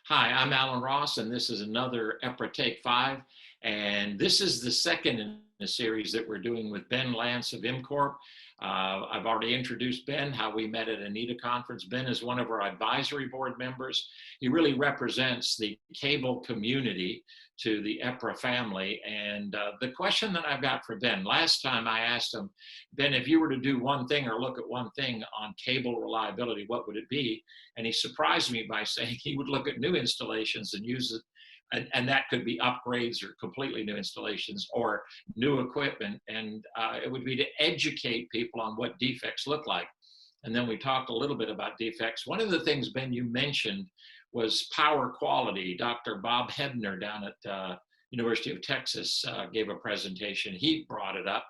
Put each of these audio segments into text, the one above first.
Hi, I'm Alan Ross, and this is another EPRA Take 5. And this is the second in a series that we're doing with Ben Lanz of IMCORP. I've already introduced Ben, how we met at a NETA conference. Ben is one of our advisory board members. He really represents the cable community to the EPRA family. And the question that I've got for Ben, last time I asked him, Ben, if you were to do one thing or look at one thing on cable reliability, what would it be? And he surprised me by saying he would look at new installations and use it. And that could be upgrades or completely new installations or new equipment. And it would be to educate people on what defects look like. And then we talked a little bit about defects. One of the things, Ben, you mentioned was power quality. Dr. Bob Hebner down at University of Texas gave a presentation. He brought it up.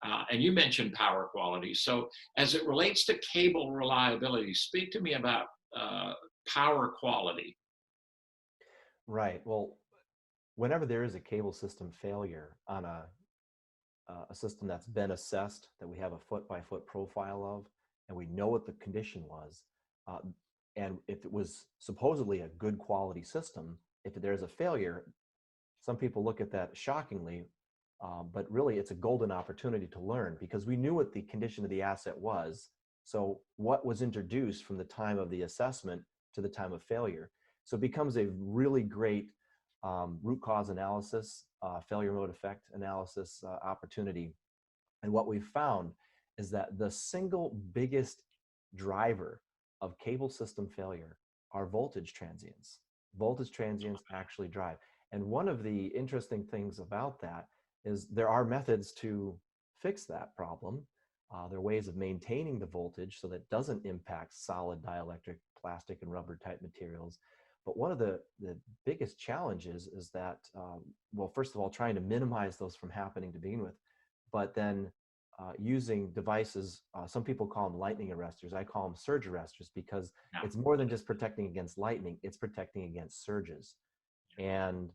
And you mentioned power quality. So as it relates to cable reliability, speak to me about power quality. Right. Well, whenever there is a cable system failure on a system that's been assessed, that we have a foot by foot profile of, and we know what the condition was, uh, and if it was supposedly a good quality system, if there's a failure, some people look at that shockingly, but really it's a golden opportunity to learn because we knew what the condition of the asset was. So what was introduced from the time of the assessment to the time of failure. So it becomes a really great root cause analysis, failure mode effect analysis opportunity. And what we've found is that the single biggest driver of cable system failure are voltage transients. Voltage transients actually drive. And one of the interesting things about that is there are methods to fix that problem. There are ways of maintaining the voltage so that it doesn't impact solid dielectric plastic and rubber type materials. But one of the biggest challenges is that, well, first of all, trying to minimize those from happening to begin with, but then using devices, some people call them lightning arresters. I call them surge arresters because Yeah. it's more than just protecting against lightning, it's protecting against surges. And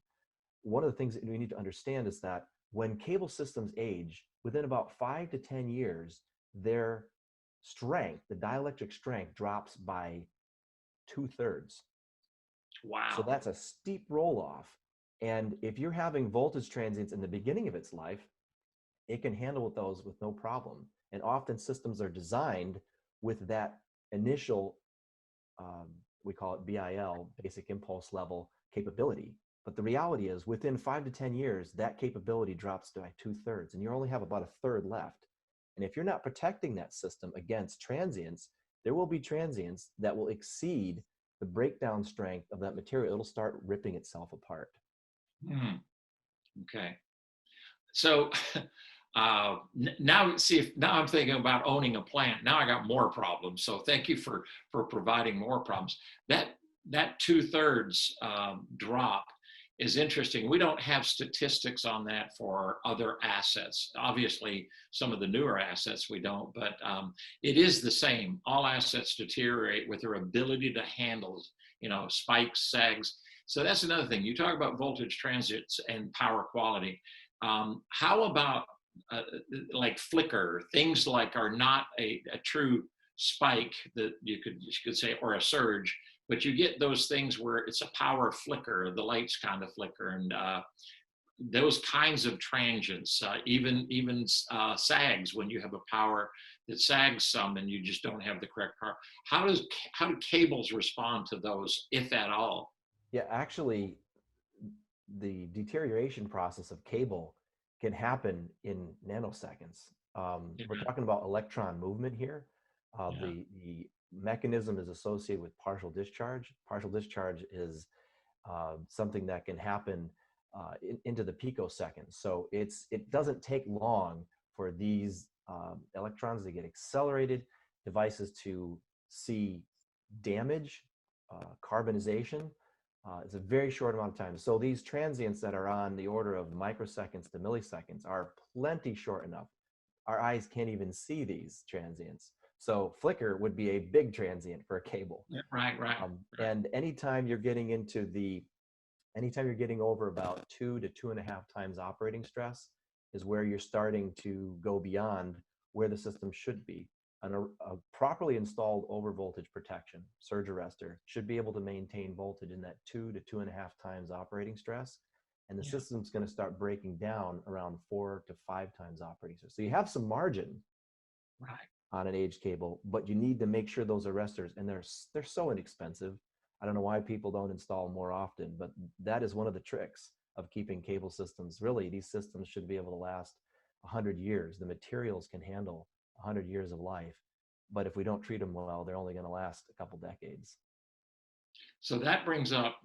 one of the things that we need to understand is that when cable systems age, within about 5 to 10 years, their strength, the dielectric strength, drops by 2/3. So Wow. that's a steep roll off. And if you're having voltage transients in the beginning of its life, it can handle those with no problem. And often systems are designed with that initial, we call it BIL, basic impulse level capability. But the reality is within 5 to 10 years, that capability drops by 2/3 and you only have about a third left. And if you're not protecting that system against transients, there will be transients that will exceed the breakdown strength of that material. It'll start ripping itself apart. Hmm. Okay. So now, see, if now I'm thinking about owning a plant. Now I got more problems. So thank you for providing more problems. That 2/3 drop is interesting. We don't have statistics on that for other assets. Obviously, some of the newer assets we don't, but it is the same. All assets deteriorate with their ability to handle, spikes, sags. So that's another thing. You talk about voltage transits and power quality. How about like flicker, things like are not a true spike that you could say, or a surge, but you get those things where it's a power flicker, the lights kind of flicker, and those kinds of transients, even sags when you have a power that sags some and you just don't have the correct power. How do cables respond to those, if at all? Yeah, actually, the deterioration process of cable can happen in nanoseconds. Yeah, We're talking about electron movement here. yeah. The mechanism is associated with partial discharge. Partial discharge is something that can happen into the picoseconds. So it doesn't take long for these electrons to get accelerated, devices to see damage, carbonization. It's a very short amount of time. So these transients that are on the order of microseconds to milliseconds are plenty short enough. Our eyes can't even see these transients. So flicker would be a big transient for a cable. Yeah, right, right, right. And anytime you're getting over about 2 to 2.5 times operating stress is where you're starting to go beyond where the system should be. A properly installed overvoltage protection surge arrestor should be able to maintain voltage in that 2 to 2.5 times operating stress, and the Yeah. system's going to start breaking down around 4 to 5 times operating stress. So you have some margin Right. on an aged cable, but you need to make sure those arresters, and they're so inexpensive. I don't know why people don't install more often, but that is one of the tricks of keeping cable systems. Really, these systems should be able to last 100 years. The materials can handle 100 years of life, but if we don't treat them well, they're only going to last a couple decades. So that brings up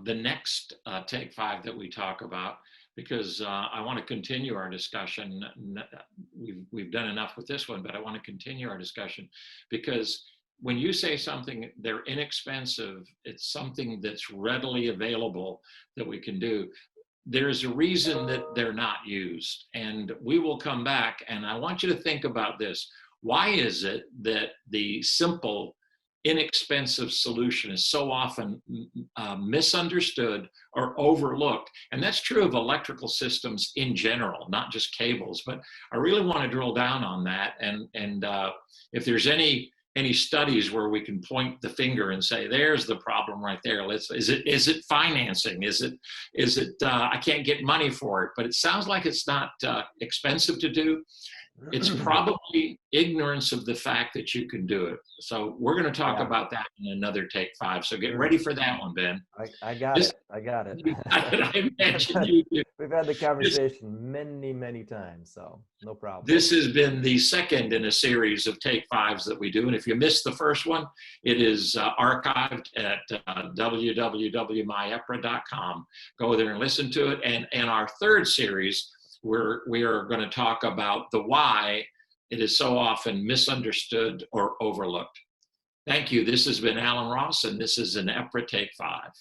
the next Take 5 that we talk about, because I want to continue our discussion. We've done enough with this one, but I want to continue our discussion, because when you say something, they're inexpensive, it's something that's readily available that we can do. There's a reason that they're not used, and we will come back, and I want you to think about this. Why is it that the simple, inexpensive solution is so often misunderstood or overlooked? And that's true of electrical systems in general, not just cables, but I really want to drill down on that. And if there's any studies where we can point the finger and say, there's the problem right there. Is it financing? Is it I can't get money for it? But it sounds like it's not expensive to do. It's probably ignorance of the fact that you can do it. So we're going to talk about that in another Take 5. So get ready for that one, Ben. I got it. I imagine you do. We've had the conversation many times, so no problem. This has been the second in a series of Take 5s that we do. And if you missed the first one, it is archived at www.myepra.com. Go there and listen to it. And our third series, we are going to talk about the why it is so often misunderstood or overlooked. Thank you. This has been Alan Ross, and this is an EPRA Take 5.